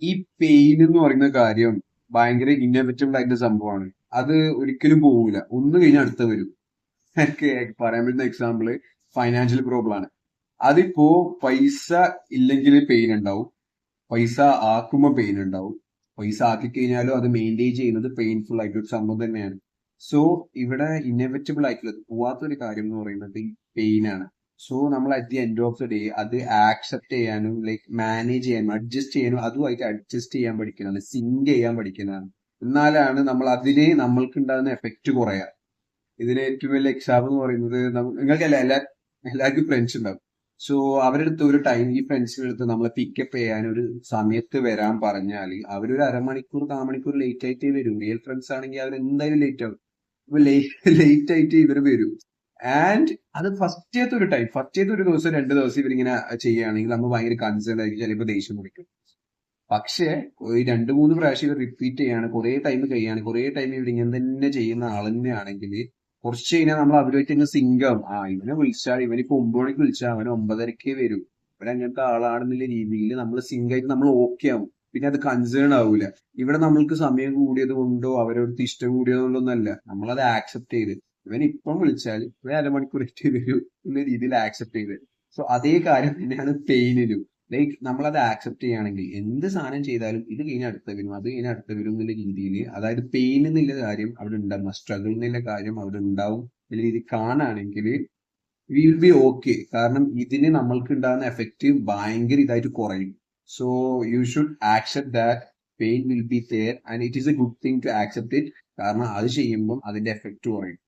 ഈ പെയിൻ എന്ന് പറയുന്ന കാര്യം ഭയങ്കര ഇന്നോവേറ്റബിൾ ആയിട്ടുള്ള സംഭവമാണ്. അത് ഒരിക്കലും പോവില്ല. ഒന്ന് കഴിഞ്ഞാൽ അടുത്ത വരും. എനിക്ക് പറയാൻ പറ്റുന്ന എക്സാമ്പിള് ഫൈനാൻഷ്യൽ പ്രോബ്ലം ആണ്. അതിപ്പോ പൈസ ഇല്ലെങ്കിൽ പെയിൻ ഉണ്ടാവും, പൈസ ആക്കുമ്പോൾ പെയിൻ ഉണ്ടാവും, പൈസ ആക്കി കഴിഞ്ഞാലും അത് മെയിൻറ്റെയിൻ ചെയ്യുന്നത് പെയിൻഫുൾ ആയിട്ടൊരു സംഭവം തന്നെയാണ്. സോ ഇവിടെ ഇന്നോവേറ്റബിൾ ആയിട്ടുള്ളത് പോവാത്തൊരു കാര്യം എന്ന് പറയുന്നത് ഈ പെയിൻ ആണ്. സോ നമ്മൾ at the end of the day അത് ആക്സെപ്റ്റ് ചെയ്യാനും ലൈക്ക് മാനേജ് ചെയ്യാനും അഡ്ജസ്റ്റ് ചെയ്യാനും അതുമായിട്ട് അഡ്ജസ്റ്റ് ചെയ്യാൻ പഠിക്കുന്നതാണ്, സിങ്ക് ചെയ്യാൻ പഠിക്കുന്നതാണ്. എന്നാലാണ് നമ്മൾ അതിനെ നമ്മൾക്ക് ഉണ്ടാകുന്ന എഫക്റ്റ് കുറയാ. ഇതിന് ഏറ്റവും വലിയ എക്സാമ്പിൾ എന്ന് പറയുന്നത് നിങ്ങൾക്ക് എല്ലാവർക്കും ഫ്രണ്ട്സ് ഉണ്ടാവും. സോ അവരെടുത്ത് ഒരു ടൈം ഈ ഫ്രണ്ട്സിന്റെ അടുത്ത് നമ്മളെ പിക്കപ്പ് ചെയ്യാൻ ഒരു സമയത്ത് വരാൻ പറഞ്ഞാൽ അവരൊരു അരമണിക്കൂർ കാമണിക്കൂർ ലേറ്റ് ആയിട്ടേ വരും. റിയൽ ഫ്രണ്ട്സ് ആണെങ്കിൽ അവർ എന്തായാലും ലേറ്റ് ആവും. അപ്പൊ ലേറ്റ് ആയിട്ട് ഇവർ വരും. ആൻഡ് അത് ഫസ്റ്റത്തെ ഒരു ദിവസം 2 ദിവസം ഇവരിങ്ങനെ ചെയ്യുകയാണെങ്കിൽ നമ്മൾ ഭയങ്കര കൺസേൺ ആയിരിക്കും, ചിലപ്പോൾ ദേഷ്യം പിടിക്കും. പക്ഷേ ഒരു 2-3 പ്രാവശ്യം ഇവർ റിപ്പീറ്റ് ചെയ്യാണ്, കുറെ ടൈം കഴിയാണ്, കുറെ ടൈം ഇവർ ഇങ്ങനെ തന്നെ ചെയ്യുന്ന ആൾ തന്നെയാണെങ്കിൽ കുറച്ച് കഴിഞ്ഞാൽ നമ്മൾ അവരുമായിട്ട് ഇങ്ങനെ സിങ്ക് ആവും. ഇവനെ വിളിച്ചാൽ ഇവനിപ്പോ 9 മണിക്ക് വിളിച്ചാൽ അവൻ 9:30 വരും, ഇവൻ അങ്ങനത്തെ ആളാണെന്നുള്ള രീതിയിൽ നമ്മൾ സിങ്ക് ആയിട്ട് നമ്മൾ ഓക്കെ ആവും. പിന്നെ അത് കൺസേൺ ആവൂല. ഇവിടെ നമ്മൾക്ക് സമയം കൂടിയത് കൊണ്ടോ അവരോട് ഇഷ്ടം കൂടിയത് കൊണ്ടോ ഒന്നല്ല, നമ്മളത് ആക്സെപ്റ്റ് ചെയ്ത് ഇവൻ ഇപ്പം വിളിച്ചാൽ ഇവൻ അരമണിക്കൂർ വരും എന്ന രീതിയിൽ ആക്സെപ്റ്റ് ചെയ്ത്. സോ അതേ കാര്യം തന്നെയാണ് പെയിനിലും. ലൈക്ക് നമ്മളത് ആക്സെപ്റ്റ് ചെയ്യുകയാണെങ്കിൽ എന്ത് സാധനം ചെയ്താലും ഇത് കഴിഞ്ഞ് അടുത്ത വരും, അത് കഴിഞ്ഞ് അടുത്ത വരും എന്നുള്ള രീതിയിൽ, അതായത് പെയിൻ എന്നുള്ള കാര്യം അവിടെ ഉണ്ടാവും, സ്ട്രഗിൾ എന്നുള്ള കാര്യം അവിടെ ഉണ്ടാവും എന്നുള്ള രീതി കാണുകയാണെങ്കിൽ വിൽ ബി ഓക്കെ. കാരണം ഇതിന് നമ്മൾക്ക് ഉണ്ടാകുന്ന എഫക്റ്റ് ഭയങ്കര ഇതായിട്ട് കുറയും. So you should accept that pain will be there and it is a good thing to accept it. കാരണം അത് ചെയ്യുമ്പോൾ അതിന്റെ എഫക്റ്റ് കുറയും.